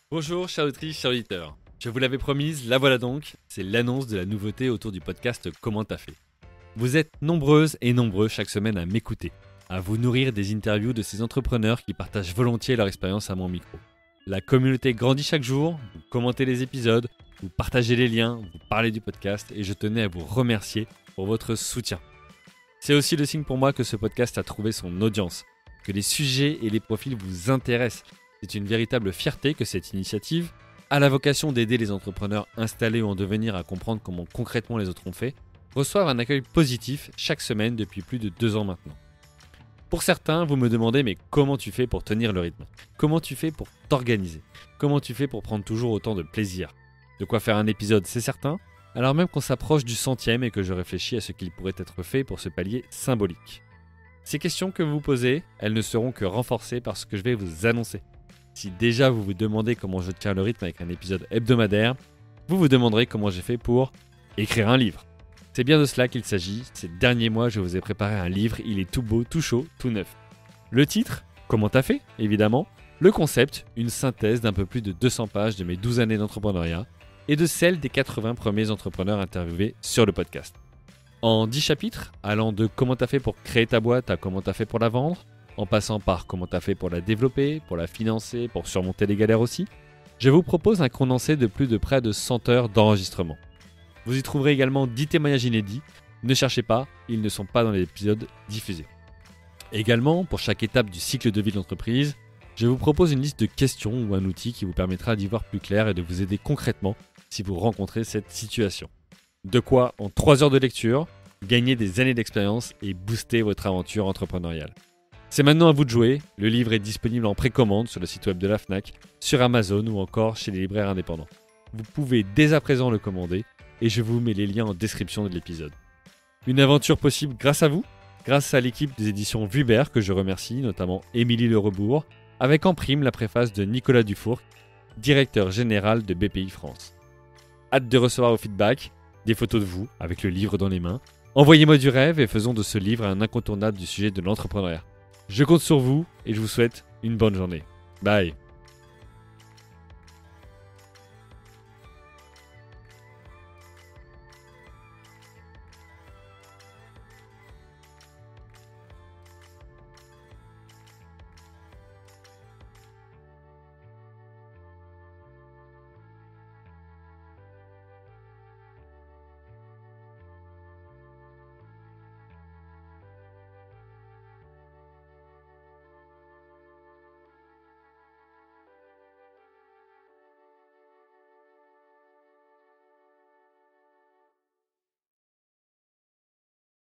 Bonjour chers auditrices, chers auditeurs. Je vous l'avais promise, la voilà donc, c'est l'annonce de la nouveauté autour du podcast Comment t'as fait. Vous êtes nombreuses et nombreux chaque semaine à m'écouter, à vous nourrir des interviews de ces entrepreneurs qui partagent volontiers leur expérience à mon micro. La communauté grandit chaque jour, vous commentez les épisodes, vous partagez les liens, vous parlez du podcast et je tenais à vous remercier pour votre soutien. C'est aussi le signe pour moi que ce podcast a trouvé son audience, que les sujets et les profils vous intéressent. C'est une véritable fierté que cette initiative, à la vocation d'aider les entrepreneurs installés ou en devenir à comprendre comment concrètement les autres ont fait, reçoivent un accueil positif chaque semaine depuis plus de 2 ans maintenant. Pour certains, vous me demandez mais comment tu fais pour tenir le rythme ? Comment tu fais pour t'organiser ? Comment tu fais pour prendre toujours autant de plaisir ? De quoi faire un épisode, c'est certain, alors même qu'on s'approche du 100e et que je réfléchis à ce qu'il pourrait être fait pour ce palier symbolique. Ces questions que vous vous posez, elles ne seront que renforcées par ce que je vais vous annoncer. Si déjà vous vous demandez comment je tiens le rythme avec un épisode hebdomadaire, vous vous demanderez comment j'ai fait pour écrire un livre. C'est bien de cela qu'il s'agit. Ces derniers mois, je vous ai préparé un livre, il est tout beau, tout chaud, tout neuf. Le titre, Comment t'as fait, évidemment. Le concept, une synthèse d'un peu plus de 200 pages de mes 12 années d'entrepreneuriat et de celles des 80 premiers entrepreneurs interviewés sur le podcast. En 10 chapitres, allant de comment t'as fait pour créer ta boîte à comment t'as fait pour la vendre, en passant par comment t'as fait pour la développer, pour la financer, pour surmonter les galères aussi, je vous propose un condensé de plus de près de 100 heures d'enregistrement. Vous y trouverez également 10 témoignages inédits. Ne cherchez pas, ils ne sont pas dans les épisodes diffusés. Également, pour chaque étape du cycle de vie de l'entreprise, je vous propose une liste de questions ou un outil qui vous permettra d'y voir plus clair et de vous aider concrètement si vous rencontrez cette situation. De quoi, en 3 heures de lecture, gagner des années d'expérience et booster votre aventure entrepreneuriale. C'est maintenant à vous de jouer, le livre est disponible en précommande sur le site web de la Fnac, sur Amazon ou encore chez les libraires indépendants. Vous pouvez dès à présent le commander et je vous mets les liens en description de l'épisode. Une aventure possible grâce à vous, grâce à l'équipe des éditions Vuibert que je remercie, notamment Émilie Le Rebourg, avec en prime la préface de Nicolas Dufour, directeur général de BPI France. Hâte de recevoir vos feedbacks, des photos de vous avec le livre dans les mains. Envoyez-moi du rêve et faisons de ce livre un incontournable du sujet de l'entrepreneuriat. Je compte sur vous et je vous souhaite une bonne journée. Bye.